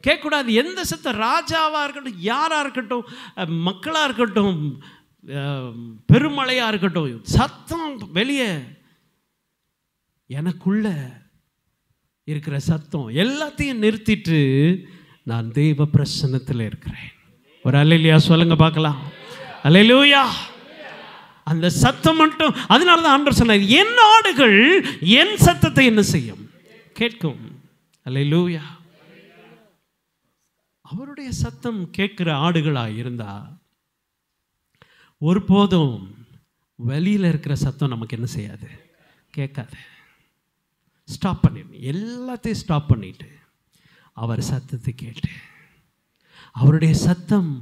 கேட்கக்கூடாது. எந்த சத்தம், ராஜாவாக இருக்கட்டும், யாராக இருக்கட்டும், மக்களாக இருக்கட்டும், பெருமழையாக இருக்கட்டும், சத்தம் வெளியே எனக்குள்ள இருக்கிற சத்தம் எல்லாத்தையும் நிறுத்திட்டு நான் தெய்வ பிரசன்னத்தில் இருக்கிறேன். ஒரு அல்லேலூயா சொல்லுங்க பார்க்கலாம். அல்லேலூயா. அந்த சத்தம் மட்டும். அதனால தான் ஆண்டவர் சொன்னார், என் ஆடுகள் என் சத்தத்தை என்ன செய்யும்? கேட்கும். அல்லேலூயா. அவருடைய சத்தம் கேட்கிற ஆடுகளாக இருந்தா ஒருபோதும் வெளியில் இருக்கிற சத்தம் நமக்கு என்ன செய்யாது? கேட்காது. ஸ்டாப் பண்ணிடணும், எல்லாத்தையும் ஸ்டாப் பண்ணிட்டு அவர் சத்தத்தை கேட்டு, அவருடைய சத்தம்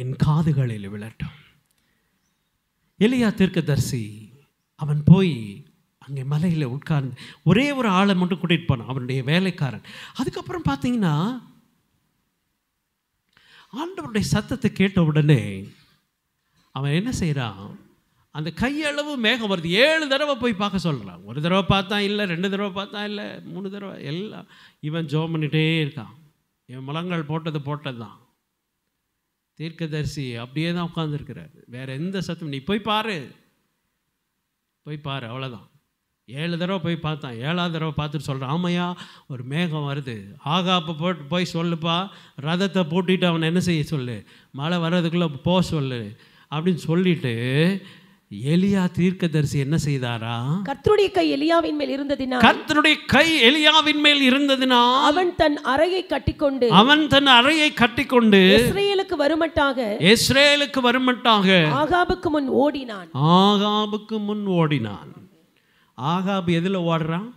என் காதுகளில் விழட்டும். எலியா தீர்க்கதரிசி அவன் போய் அங்கே மலையில் உட்கார்ந்து ஒரே ஒரு ஆளை மட்டும் கூட்டிகிட்டு போனான், அவனுடைய வேலைக்காரன். அதுக்கப்புறம் பார்த்தீங்கன்னா ஆண்டவருடைய சத்தத்தை கேட்ட உடனே அவன் என்ன செய்கிறான், அந்த கையளவு மேகம் வருது. 7 தடவை போய் பார்க்க சொல்கிறான். ஒரு தடவை பார்த்தா இல்லை, 2 தடவை பார்த்தா இல்லை, 3 தடவை, எல்லாம் இவன் ஜெபம் பண்ணிகிட்டே இருக்கான். இவன் முழங்கால் போட்டது தான். தீர்க்கதரிசி அப்படியே தான் உட்காந்துருக்கிறார். வேறு எந்த சத்தம், நீ போய் பாரு அவ்வளோதான். 7 தடவை போய் பார்த்தான். 7ஆவது தடவை பார்த்துட்டு சொல்கிறான், ஆமையா ஒரு மேகம் வருது, ஆகாப்ப போய் சொல்லுப்பா, ரதத்தை பூட்டிட்டு அவனை என்ன செய்ய சொல்லு, மழை வர்றதுக்குள்ளே போக சொல்லு அப்படின்னு சொல்லிட்டு எலியா தீர்க்கதரிசி என்ன செய்தாரா, கர்த்தருடைய கை எலியாவின் மேல் இருந்ததினால் அவன் தன் அறையை கட்டிக்கொண்டு இஸ்ரவேலுக்கு வருமட்டாக ஆகாபுக்கு முன் ஓடினான். ஆகாபு எதில் ஓடுறான்?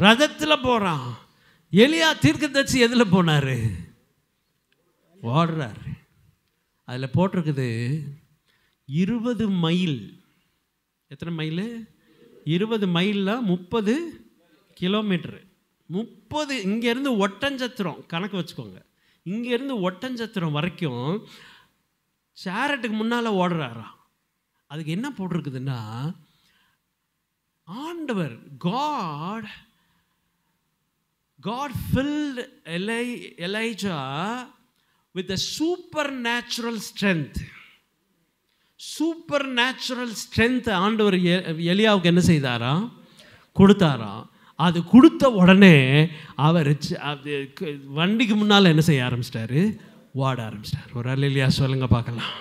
ரதத்தில் போகிறான். எலியா தீர்க்கதரிசி எதில் போனார்? ஓடுறார். அதில் போட்டிருக்குது 20 மைல். எத்தனை மைல்? 20 மைல்னா 30 கிலோமீட்டரு. 30, இங்கேருந்து ஒட்டஞ்சத்திரம் கணக்கு வச்சுக்கோங்க. இங்கேருந்து ஒட்டஞ்சத்திரம் வரைக்கும் சேரட்டுக்கு முன்னால் ஓடுறாரா. அதுக்கு என்ன போட்டிருக்குதுன்னா, ஆண்டவர் God filled Elijah with a supernatural strength. ஆண்டவர் எலியாவுக்கு என்ன செய்தாரா, கொடுத்தாரா. அது கொடுத்த உடனே அவர் வண்டிக்கு முன்னால் என்ன செய்ய ஆரம்பிச்சிட்டாரு, ஓட ஆரம்பிச்சிட்டார். ஒரு அல்லேலூயா சொல்லுங்க பார்க்கலாம்.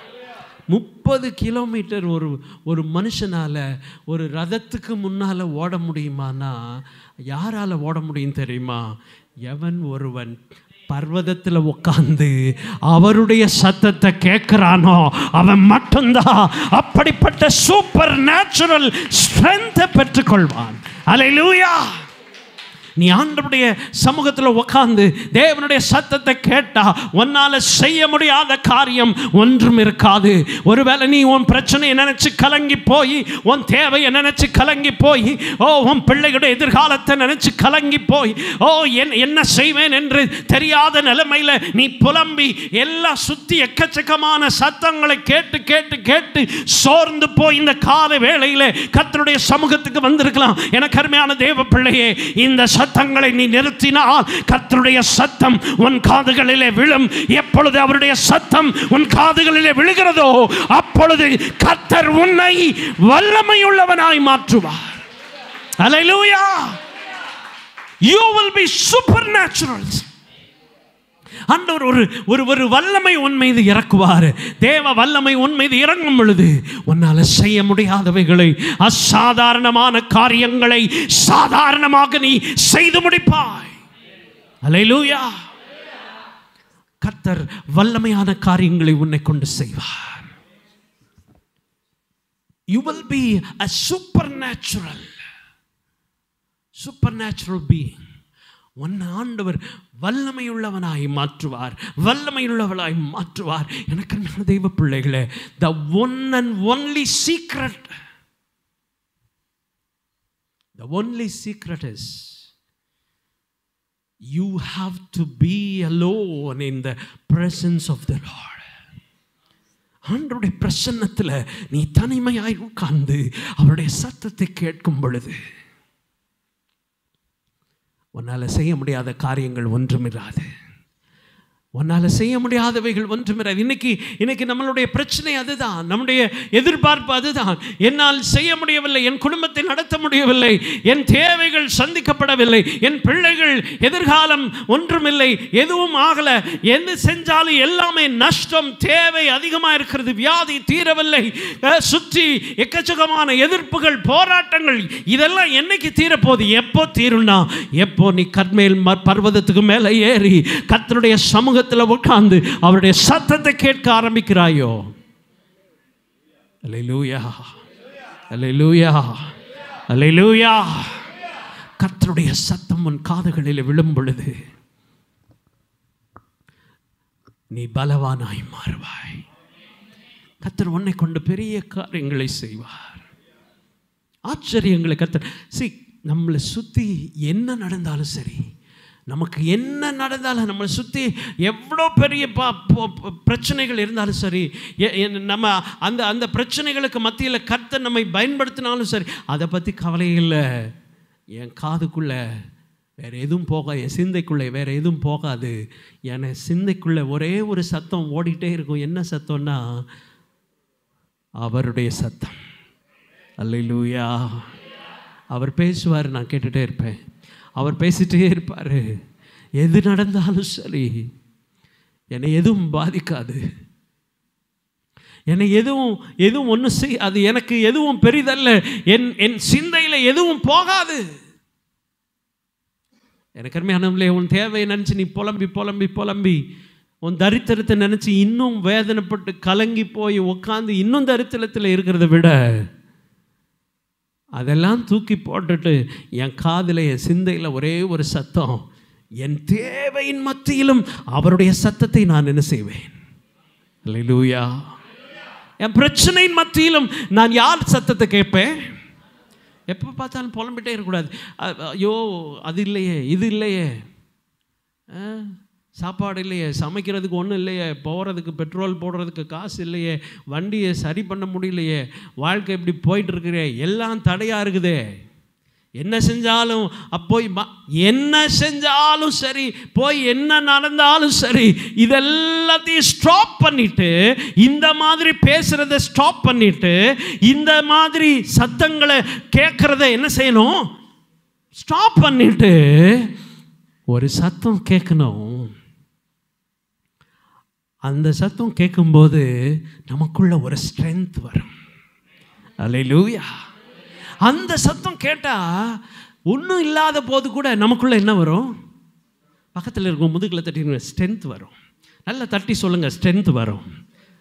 30 கிலோமீட்டர் ஒரு மனுஷனால் ஒரு ரதத்துக்கு முன்னால் ஓட முடியுமானா யாரால் ஓட முடியும் தெரியுமா? எவன் ஒருவன் பர்வதத்தில் உட்கார்ந்து அவருடைய சத்தத்தை கேட்கிறானோ அவன் மட்டும்தான் அப்படிப்பட்ட சூப்பர் நேச்சுரல் ஸ்ட்ரென்த்தை பெற்றுக்கொள்வான். அல்லேலூயா. நீ ஆண்டவருடைய சமூகத்தில் உட்கார்ந்து தேவனுடைய சத்தத்தை கேட்டா உன்னால் செய்ய முடியாத காரியம் ஒன்றும் இருக்காது. ஒருவேளை நீ உன் பிரச்சனையை நினைச்சு கலங்கி போய், உன் தேவையை நினைச்சு கலங்கி போய், உன் பிள்ளைகளுடைய எதிர்காலத்தை நினைச்சு கலங்கி போய், என்ன செய்வேன் என்று தெரியாத நிலைமையில் நீ புலம்பி எல்லாம் சுத்தி எக்கச்சக்கமான சத்தங்களை கேட்டு கேட்டு கேட்டு சோர்ந்து போய் இந்த கால வேளையில் கர்த்தருடைய சமூகத்துக்கு வந்திருக்கலாம். எனக்கு அருமையான தேவ பிள்ளையே, இந்த சத்தங்களை நீ நிறுத்தினால் கர்த்தருடைய சத்தம் உன் காதுகளிலே விழும். எப்பொழுது அவருடைய சத்தம் உன் காதுகளிலே விழுகிறதோ அப்பொழுது கர்த்தர் உன்னை வல்லமையுள்ளவனாய் மாற்றுவார். அல்லேலூயா. You will be supernatural. ஆண்டவர் ஒரு வல்லமை உன் மீது இறக்குவார். தேவ வல்லமை உன் மீது இறங்கும் பொழுது உன்னால் செய்ய முடியாதவைகளை, அசாதாரணமான காரியங்களை சாதாரணமாக நீ செய்து முடிப்பாய். அல்லேலூயா. கர்த்தர் வல்லமையான காரியங்களை உன்னை கொண்டு செய்வார். You will be a supernatural being. உன் ஆண்டவர் வல்லமையுள்ளவனாய் மாற்றுவார், வல்லமையுள்ளவளாய் மாற்றுவார். எனக்கு தெய்வ பிள்ளைகளே, the one and only secret is you have to be alone in the presence of the Lord. ஆண்டவருடைய பிரசன்னத்தில் நீ தனிமையாய் உட்கார்ந்து அவருடைய சத்தத்தை கேட்கும் பொழுது உன்னால் செய்ய முடியாத காரியங்கள் ஒன்றுமிராது. உன்னால் செய்ய முடியாதவைகள் ஒன்றுமிராது. இன்னைக்கு நம்மளுடைய பிரச்சனை அதுதான், நம்முடைய எதிர்பார்ப்பு அதுதான். என்னால் செய்ய முடியவில்லை, என் குடும்பத்தை நடத்த முடியவில்லை, என் தேவைகள் சந்திக்கப்படவில்லை, என் பிள்ளைகள் எதிர்காலம் ஒன்றுமில்லை, எதுவும் ஆகலை, என்ன செஞ்சாலும் எல்லாமே நஷ்டம், தேவை அதிகமாக இருக்கிறது, வியாதி தீரவில்லை, சுற்றி எக்கச்சக்கமான எதிர்ப்புகள், போராட்டங்கள், இதெல்லாம் என்னைக்கு தீரப்போகுது? எப்போ தீரும்னா எப்போ நீ கர்மேல் பர்வதத்துக்கு மேலே ஏறி கர்த்தருடைய சமூகத்தில் உட்கார்ந்து அவருடைய சத்தத்தை கேட்க ஆரம்பிக்கிறாயோ. அல்லேலூயா, அல்லேலூயா, அல்லேலூயா. கர்த்தருடைய சத்தம் உன் காதுகளில் விழும் பொழுது நீ பலவானாய் மாறுவாய். கர்த்தர் உன்னை கொண்டு பெரிய காரியங்களை செய்வார், ஆச்சரியங்களை. கர்த்தர் நம்மளை சுற்றி என்ன நடந்தாலும் சரி, நமக்கு என்ன நடந்தாலும், நம்மளை சுற்றி எவ்வளோ பெரிய பிரச்சனைகள் இருந்தாலும் சரி, நம்ம அந்த பிரச்சனைகளுக்கு மத்தியில் கர்த்தர் நம்மை பயன்படுத்தினாலும் சரி, அதை பற்றி கவலை இல்லை. என் காதுக்குள்ளே வேறு எதுவும் என் சிந்தைக்குள்ளே வேறு எதுவும் போகாது. என் சிந்தைக்குள்ளே ஒரே ஒரு சத்தம் ஓடிட்டே இருக்கும். என்ன சத்தம்னா, அவருடைய சத்தம். அல்லேலூயா. அவர் பேசுவார், நான் கேட்டுகிட்டே இருப்பேன். அவர் பேசிகிட்டே இருப்பார். எது நடந்தாலும் சரி, என்னை எதுவும் பாதிக்காது, என்னை எதுவும் ஒன்றும் அது எனக்கு எதுவும் பெரிதல்ல, என் சிந்தையில் எதுவும் போகாது. எனக்கு அருமையானவர்களே, உன் தேவையை நினச்சி நீ புலம்பி உன் தரித்திரத்தை நினச்சி இன்னும் வேதனைப்பட்டு கலங்கி போய் உட்காந்து இன்னும் தரித்திரத்தில் இருக்கிறத விட, அதெல்லாம் தூக்கி போட்டுட்டு என் காதில் என் சிந்தையில் ஒரே ஒரு சத்தம், என் தேவையின் மத்தியிலும் அவருடைய சத்தத்தை நான் என்ன செய்வேன்? அல்லேலூயா. என் பிரச்சனையின் மத்தியிலும் நான் யார் சத்தத்தை கேட்பேன்? எப்போ பார்த்தாலும் புலம்பிட்டே இருக்கக்கூடாது. ஐயோ, அது இல்லையே, இது இல்லையே, சாப்பாடு இல்லையே, சமைக்கிறதுக்கு ஒன்றும் இல்லையே, போகிறதுக்கு பெட்ரோல் போடுறதுக்கு காசு இல்லையே, வண்டியை சரி பண்ண முடியலையே, வாழ்க்கை இப்படி போயிட்டுருக்குறே, எல்லாம் தடையாக இருக்குதே, என்ன செஞ்சாலும் என்ன செஞ்சாலும் சரி, போய் என்ன நடந்தாலும் சரி, இதெல்லாத்தையும் ஸ்டாப் பண்ணிட்டு, இந்த மாதிரி பேசுகிறத ஸ்டாப் பண்ணிட்டு, இந்த மாதிரி சத்தங்களை கேட்குறத என்ன செய்யணும்? ஸ்டாப் பண்ணிட்டு ஒரு சத்தம் கேட்கணும். அந்த சத்தம் கேட்கும்போது நமக்குள்ள ஒரு ஸ்ட்ரென்த் வரும். அல்லேலூயா. அந்த சத்தம் கேட்டால் ஒன்றும் இல்லாத போது கூட நமக்குள்ளே என்ன வரும்? பக்கத்தில் இருக்கும் முதுகில் தட்டி ஸ்ட்ரென்த் வரும். நல்லா தட்டி சொல்லுங்கள், ஸ்ட்ரென்த் வரும்.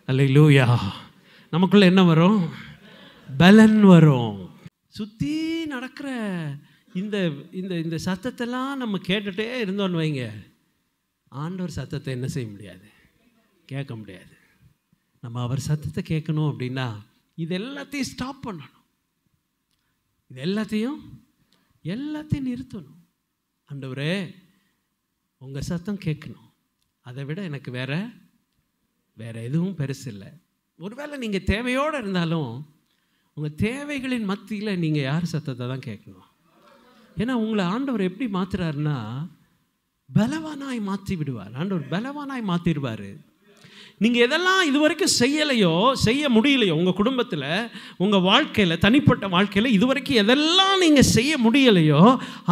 அல்லேலூயா. நமக்குள்ளே என்ன வரும்? பலன் வரும். சுற்றி நடக்கிற இந்த இந்த இந்த சத்தத்தெல்லாம் நம்ம கேட்டுகிட்டே இருந்தோன்னு வைங்க, ஆண்டவர் சத்தத்தை என்ன செய்ய முடியாது? கேட்க முடியாது. நம்ம அவர் சத்தத்தை கேட்கணும் அப்படின்னா இது எல்லாத்தையும் ஸ்டாப் பண்ணணும், இது எல்லாத்தையும் நிறுத்தணும். ஆண்டவரே, உங்கள் சத்தம் கேட்கணும், அதை விட எனக்கு வேறு எதுவும் பெருசு இல்லை. ஒருவேளை நீங்கள் தேவையோடு இருந்தாலும் உங்கள் தேவைகளின் மத்தியில் நீங்கள் யார் சத்தத்தை தான் கேட்கணும். ஏன்னா உங்களை ஆண்டவர் எப்படி மாற்றுறாருன்னா, பலவானாய் மாற்றி விடுவார். ஆண்டவர் பலவானாய் மாற்றிடுவார். நீங்கள் எதெல்லாம் இது வரைக்கும் செய்ய முடியலையோ, உங்கள் குடும்பத்தில், உங்கள் வாழ்க்கையில், தனிப்பட்ட வாழ்க்கையில் இதுவரைக்கும் எதெல்லாம் நீங்கள் செய்ய முடியலையோ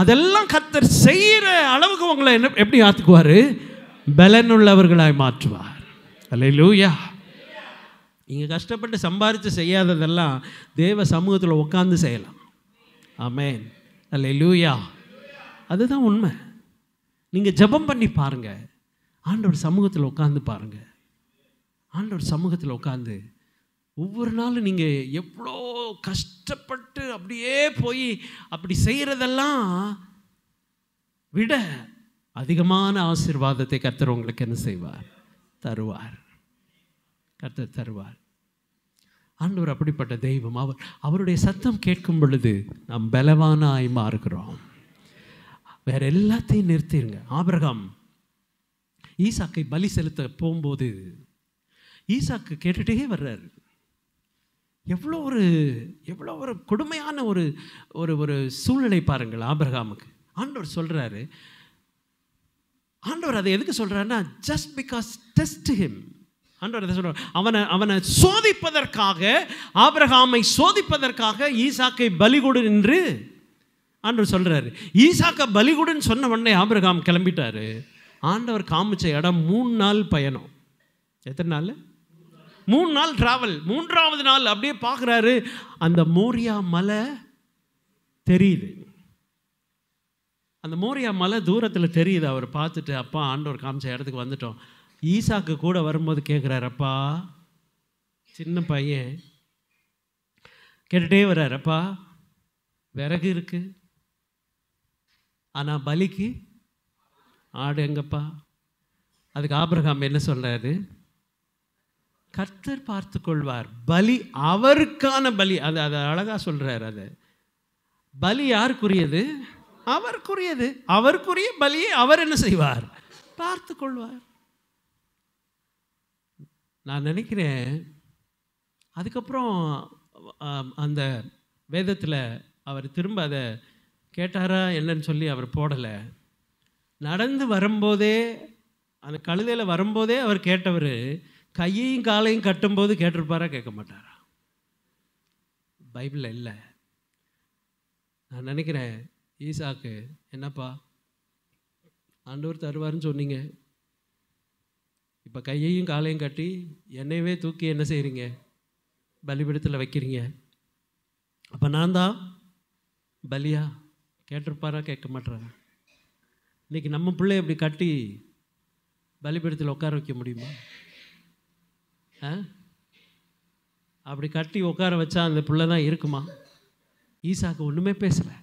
அதெல்லாம் கர்த்தர் செய்கிற அளவுக்கு உங்களை எப்படி ஆற்றுக்குவார்? பலனுள்ளவர்களாய் மாற்றுவார். அல்லேலூயா. நீங்கள் கஷ்டப்பட்டு சம்பாதிச்சு செய்யாததெல்லாம் தேவ சமூகத்தில் உட்காந்து செய்யலாம். ஆமென். அல்லேலூயா. அதுதான் உண்மை. நீங்கள் ஜெபம் பண்ணி பாருங்கள், ஆண்டவர் சமூகத்தில் உட்காந்து பாருங்கள். ஆண்டவர் சமூகத்தில் உட்காந்து ஒவ்வொரு நாளும் நீங்கள் எவ்வளோ கஷ்டப்பட்டு அப்படியே போய் அப்படி செய்கிறதெல்லாம் விட அதிகமான ஆசீர்வாதத்தை கர்த்தர் உங்களுக்கு என்ன செய்வார்? தருவார். கர்த்தர் தருவார். ஆண்டவர் அப்படிப்பட்ட தெய்வம். அவருடைய சத்தம் கேட்கும் பொழுது நாம் பலவானாய் மாறுகிறோம். வேற எல்லாத்தையும் நிறுத்திடுங்க. ஆபிரகாம் ஈசாக்கை பலி செலுத்த போகும்போது ஈசாக்கு கேட்டுகிட்டே வர்றாரு. எவ்வளோ ஒரு கொடுமையான ஒரு சூழ்நிலை பாருங்கள் ஆபிரகாமுக்கு. ஆண்டவர் சொல்கிறாரு, ஆண்டவர் அதை எதுக்கு சொல்கிறாருன்னா, ஜஸ்ட் பிகாஸ் டெஸ்ட் ஹிம். ஆண்டவர் அதை சொல்கிறார், அவனை சோதிப்பதற்காக, ஆபிரகாமை சோதிப்பதற்காக ஈசாக்கை பலிகொடு என்று ஆண்டவர் சொல்கிறாரு. ஈசாக்கை பலிகொடுன்னு சொன்ன உடனே ஆபிரகாம் கிளம்பிட்டாரு. ஆண்டவர் காமிச்ச இடம் 3 நாள் பயணம். எத்தனை நாள்? 3 நாள் ட்ராவல். 3ஆவது நாள் அப்படியே பார்க்குறாரு, அந்த மோரியா மலை தெரியுது. அந்த மோரியா மலை தூரத்தில் தெரியுது. அவர் பார்த்துட்டு, அப்பா ஆண்டவர் காமிச்ச இடத்துக்கு வந்துட்டோம். ஈசாக்கு கூட வரும்போது கேட்குறாரு, அப்பா, சின்ன பையன் கேட்டுகிட்டே வர்றாரு, அப்பா விறகு இருக்கு, ஆனால் பலிக்கு ஆடு எங்கப்பா? அதுக்கு ஆபிரகாம் என்ன சொல்கிறாரு? கர்த்தர் பார்த்து கொள்வார், பலி அவருக்கான பலி. அது அழகாக சொல்கிறார். அது பலி யாருக்குரியது? அவருக்குரியது, அவருக்குரிய பலியை அவர் என்ன செய்வார்? பார்த்து கொள்வார். நான் நினைக்கிறேன் அதுக்கப்புறம் அந்த வேதத்தில் அவர் திரும்ப அதை கேட்டாரா என்னன்னு சொல்லி அவர் போடலை. நடந்து வரும்போதே, அந்த கழுதையில் வரும்போதே அவர் கேட்டவர் கையையும் காலையும் கட்டும்போது கேட்டிருப்பாரா, கேட்க மாட்டாரா? பைபிளில் இல்லை. நான் நினைக்கிறேன் ஈசாக்கு, என்னப்பா ஆண்டவர் தருவார்னு சொன்னீங்க, இப்போ கையையும் காலையும் கட்டி என்னையவே தூக்கி என்ன செய்கிறீங்க? பலிபீடத்தில் வைக்கிறீங்க. அப்போ நான் தான் பலியா? கேட்டிருப்பாரா, கேட்க மாட்டாரா? இன்றைக்கி நம்ம பிள்ளை இப்படி கட்டி பலிபீடத்தில் உட்கார வைக்க முடியுமா? அப்படி கட்டி உட்கார வச்சா அந்த பிள்ளை தான் இருக்குமா? ஈசாக்கு ஒன்றுமே பேசலை.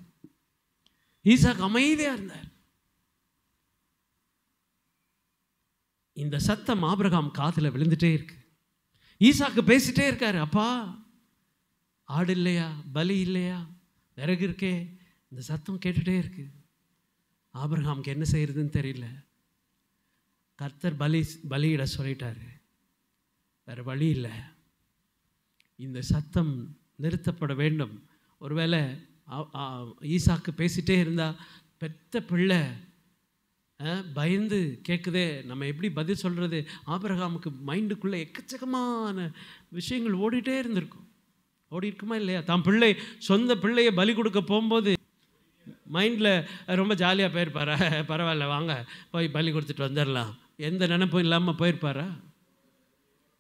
ஈசாக்கு அமைதியாக இருந்தார். இந்த சத்தம் ஆபிரகாம் காதில் விழுந்துட்டே இருக்கு. ஈசாக்கு பேசிட்டே இருக்காரு, அப்பா ஆடு இல்லையா, பலி இல்லையா, விறகு இருக்கே. இந்த சத்தம் கேட்டுகிட்டே இருக்கு. ஆபிரகாமுக்கு என்ன செய்யறதுன்னு தெரியல. கர்த்தர் பலியிட சொல்லிட்டாரு, வேறு வழி இல்லை. இந்த சத்தம் நிறுத்தப்பட வேண்டும். ஒருவேளை ஈசாக்கு பேசிட்டே இருந்தால் பெத்த பிள்ளை பயந்து கேட்குதே, நம்ம எப்படி பதில் சொல்கிறது? ஆபிரகாமுக்கு மைண்டுக்குள்ளே எக்கச்சக்கமான விஷயங்கள் ஓடிட்டே இருந்திருக்கும். ஓடி இருக்குமா இல்லையா? தான் பிள்ளை, சொந்த பிள்ளையை பலி கொடுக்க போகும்போது மைண்டில் ரொம்ப ஜாலியாக போயிருப்பாரா? பரவாயில்ல வாங்க போய் பலி கொடுத்துட்டு வந்துடலாம், எந்த நினைப்பும் இல்லாமல் போயிருப்பாரா?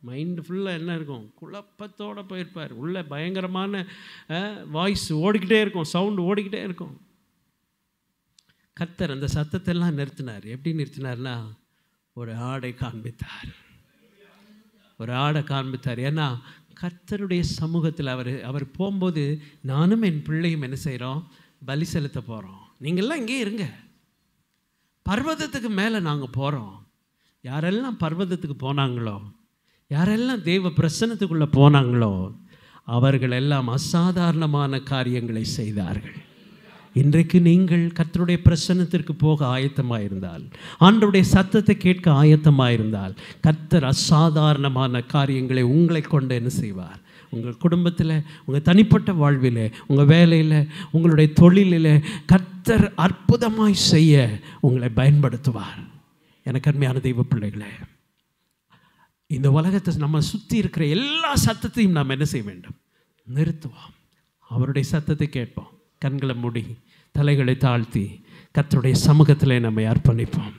மைண்டு ஃபுல்லாக என்ன இருக்கும்? குழப்பத்தோடு போயிருப்பார். உள்ள பயங்கரமான வாய்ஸ் ஓடிக்கிட்டே இருக்கும், சவுண்டு ஓடிக்கிட்டே இருக்கும். கர்த்தர் அந்த சத்தத்தெல்லாம் நிறுத்தினார். எப்படி நிறுத்தினார்னா, ஒரு ஆடை காண்பித்தார். ஒரு ஆடை காண்பித்தார். ஏன்னா கர்த்தருடைய சமூகத்தில் அவர் போகும்போது நானும் என் பிள்ளையும் என்ன செய்கிறோம்? பலி செலுத்த போகிறோம். நீங்கள்லாம் இங்கே இருங்க, பர்வதத்துக்கு மேலே நாங்கள் போகிறோம். யாரெல்லாம் பர்வதத்துக்கு போனாங்களோ, யாரெல்லாம் தெய்வ பிரசன்னத்துக்குள்ளே போனாங்களோ, அவர்கள் எல்லாம் அசாதாரணமான காரியங்களை செய்தார்கள். இன்றைக்கு நீங்கள் கர்த்தருடைய பிரசன்னத்திற்கு போக ஆயத்தமாயிருந்தால், ஆண்டவருடைய சத்தத்தை கேட்க ஆயத்தமாயிருந்தால், கர்த்தர் அசாதாரணமான காரியங்களை உங்களை கொண்டு என்ன செய்வார்? உங்கள் குடும்பத்தில், உங்கள் தனிப்பட்ட வாழ்வில், உங்கள் வேலையில், உங்களுடைய தொழிலில் கர்த்தர் அற்புதமாய் செய்ய உங்களை பயன்படுத்துவார். எனக்கு அருமையான தெய்வ பிள்ளைகளே, இந்த உலகத்தை நம்ம சுற்றி இருக்கிற எல்லா சத்தத்தையும் நாம் என்ன செய்ய வேண்டும்? நிறுத்துவோம். அவருடைய சத்தத்தை கேட்போம். கண்களை மூடி, தலைகளை தாழ்த்தி கர்த்தருடைய சமூகத்திலே நம்மை அர்ப்பணிப்போம்.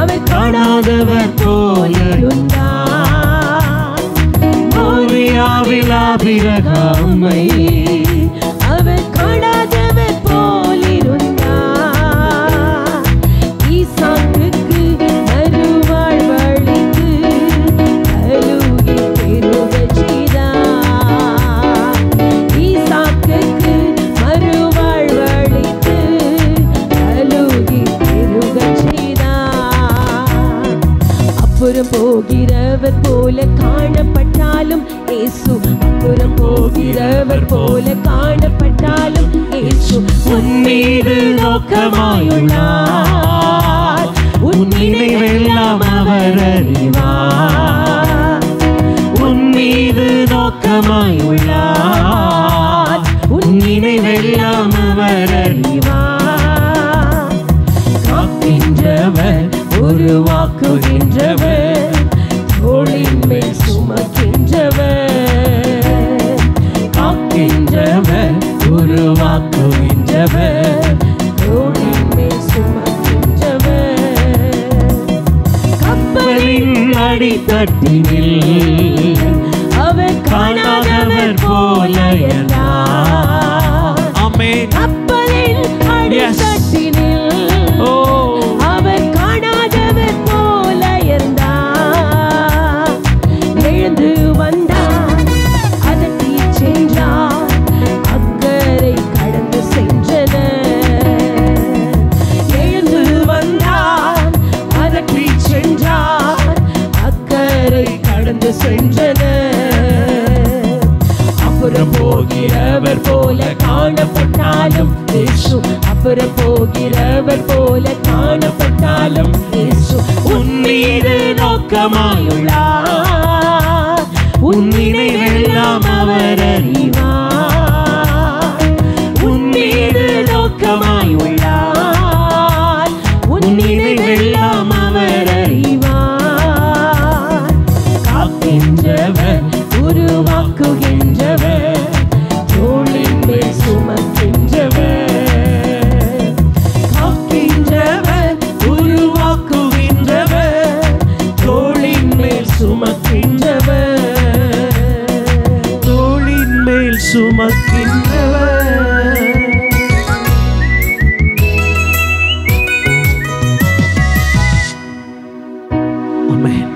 அவர் காணாதவர் போல அவர் காணாதவர் போலிருந்தார். ஈசாக்குக்கு மறுவாழ்வளித்து அழுகி பெருகச் செய்தார். ஈசாக்குக்கு மறுவாழ்வளித்து அழுகி பெருகச் செய்தார். அப்புறம் போகிறவர் போல காணப்பட்டாலும் இயேசு, அப்புறம் போகிறவர் போல காணப்பட்டாலும் இயேசு உன் மீது நோக்கமாயுள்ளார். உன் நினைவெல்லாம் அவர் அறிவார். உன் மீது நோக்கமாயுள்ளார். உன் நினைவெல்லாம் அவர் அறிவார். காக்கின்றவர், உருவாக்குகின்றவர், தோளின் மேல் சுமக்கின்றவர். காக்கின்றவர், உருவாக்குகின்றவர், தோளின் மேல் சுமக்கின்றவர். கப்பலின் அடித்தட்டினில் அவர் காணாதவர் போல இருந்தார். ஆமென். கப்பலின் அடித்தட்டினில் அவர் காணாதவர் போல இருந்தார். எழுந்து வந்தார், அதட்டி சென்றார், அக்கறை கடந்து சென்றனர். போகிறவர் போல காணப்பட்டாலும் இயேசு அப்புறம் போகிறவர் போல காணப்பட்டாலும் இயேசு உன் மீது நோக்கமாயுள்ளார். உன் நினைவெல்லாம் அவர் அறிவார். உன் மீது நோக்கமாயுள்ளார். உன் நினைவெல்லாம் அவர் அறிவார். காக்கின்றவர், உருவாக்குகின்றவர், தோளின் மேல் சுமக்கின்றவர். காக்கின்றவர், உருவாக்குகின்றவர், தோளின் மேல் சுமக்கின்றவர், தோளின் மேல் சுமக்கின்றவர். ஆமென்.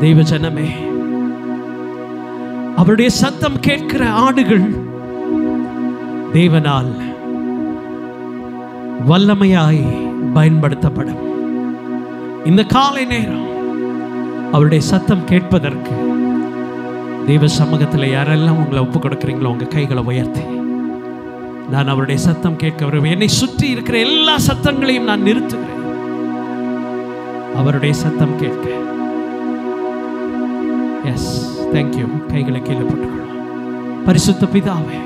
தெய்வ ஜனமே, அவருடைய சத்தம் கேட்கிற ஆடுகள் தேவனால் வல்லமையாய் பயன்படுத்தப்படும். இந்த காலை நேரம் அவருடைய சத்தம் கேட்பதற்கு தேவ சமூகத்தில் யாரெல்லாம் உங்களை ஒப்பு கொடுக்குறீங்களோ உங்க கைகளை உயர்த்தி, நான் அவருடைய சத்தம் கேட்க வருவேன். என்னை சுற்றி இருக்கிற எல்லா சத்தங்களையும் நான் நிறுத்துகிறேன். அவருடைய சத்தம் கேட்க. Yes, thank you. கைகளை கீழே போட்டுக்கொள்ளும். பரிசுத்த பிதாவே,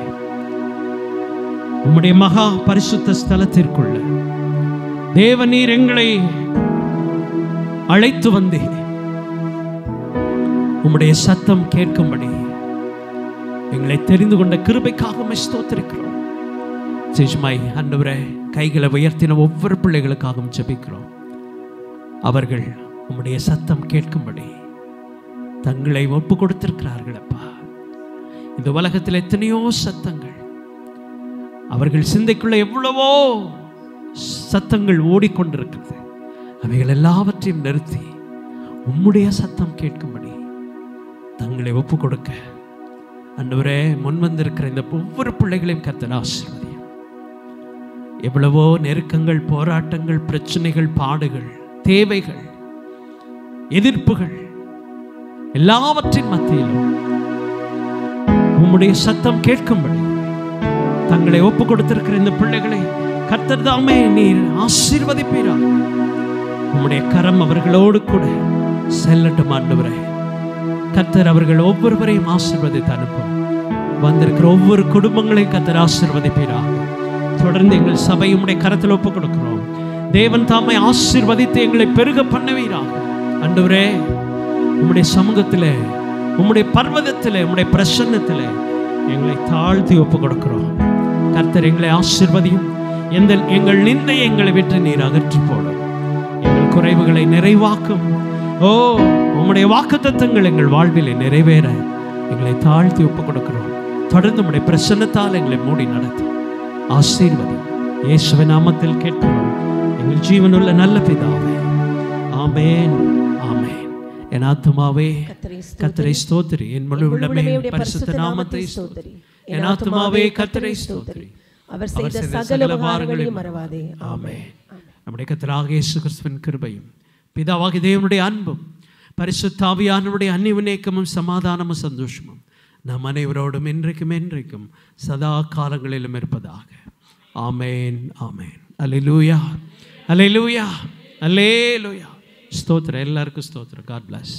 உம்முடைய மகா பரிசுத்த ஸ்தலத்திற்குள்ள தேவநீர் எங்களை அழைத்து வந்தே உம்முடைய சத்தம் கேட்கும்படி எங்களை தெரிந்து கொண்ட கிருபைக்காக ஸ்தோத்திரிக்கிறோம். ஆண்டவரே, கைகளை உயர்த்தின ஒவ்வொரு பிள்ளைகளுக்காகவும் ஜெபிக்கிறோம். அவர்கள் உம்முடைய சத்தம் கேட்கும்படி தங்களை ஒப்பு கொடுத்திருக்கிறார்கள். அப்பா, இந்த உலகத்தில் எத்தனையோ சத்தங்கள், அவர்கள் சிந்தைக்குள்ள எவ்வளவோ சத்தங்கள் ஓடிக்கொண்டிருக்கிறது. அவைகள் எல்லாவற்றையும் நிறுத்தி உம்முடைய சத்தம் கேட்கும்படி தங்களை ஒப்பு கொடுக்க ஆண்டவரே முன் வந்திருக்கிற இந்த ஒவ்வொரு பிள்ளைகளையும் கர்த்தர் ஆசீர்வதியும். எவ்வளவோ நெருக்கங்கள், போராட்டங்கள், பிரச்சனைகள், பாடுகள், தேவைகள், எதிர்ப்புகள் எல்லாவற்றின் மத்தியிலும் உம்முடைய சத்தம் கேட்கும்படி தங்களை ஒப்பு கொடுத்திருக்கிற இந்த பிள்ளைகளை கர்த்தர் தாமே நீர் ஆசீர்வதிப்பீராக. உம்முடைய கரம் அவர்களோடு கூட செல்லட்டும். ஆண்டவரே, கர்த்தர் அவர்கள் ஒவ்வொருவரையும் ஆசீர்வதித்து அனுப்பும். வந்திருக்கிற ஒவ்வொரு குடும்பங்களையும் கர்த்தர் ஆசீர்வதிப்பீராக. தொடர்ந்து எங்கள் சபை உம்முடைய கரத்தில் ஒப்பு கொடுக்கிறோம். தேவன் தாமே ஆசீர்வதித்து எங்களை பெருக பண்ணுவீராக. ஆண்டவரே, உம்முடைய சமூகத்திலே, உம்முடைய பர்வதத்திலே, உம்முடைய பிரசன்னத்திலே எங்களை தாழ்த்தி ஒப்பு கொடுக்கிறோம். கர்த்தர் எங்களை ஆசீர்வதியும். எங்கள் நிந்தையை எங்களை விட்டு நீர் அகற்றி போடும். எங்கள் குறைவுகளை நிறைவாக்கும். ஓ, உம்முடைய வாக்குத்தத்தங்கள் எங்கள் வாழ்விலே நிறைவேற எங்களை தாழ்த்தி ஒப்பு கொடுக்கிறோம். தொடர்ந்து உம்முடைய பிரசன்னத்தால் எங்களை மூடி நடத்தும். ஆசீர்வதி. இயேசுவின் நாமத்தில் கேட்கிறோம் எங்கள் ஜீவனுள்ள நல்ல பிதாவே. ஆமென், ஆமென். என் ஆத்துமாவே கர்த்தரை ஸ்தோத்திரி, என் முழு உள்ளமே பரிசுத்த நாமத்தை ஸ்தோத்திரி. என் ஆத்துமாவே கர்த்தரை ஸ்தோத்திரி, அவர் செய்த சகல உபகாரங்களையும் மறவாதே. ஆமென். நம்முடைய கர்த்தராகிய இயேசு கிறிஸ்துவின் கிருபையும் பிதாவாகிய தேவனுடைய அன்பும் பரிசுத்த ஆவியானவருடைய அன்னிவநேக்கமும் சமாதானமும் சந்தோஷமும் நம் அனைவரோடும் என்றைக்கும் சதா காலங்களிலும் இருப்பதாக. ஆமென், ஆமென். அல்லேலூயா, அல்லேலூயா, அல்லேலூயா. ஸ்தோத்திரம். எல்லாருக்கும் ஸ்தோத்திரம். God bless.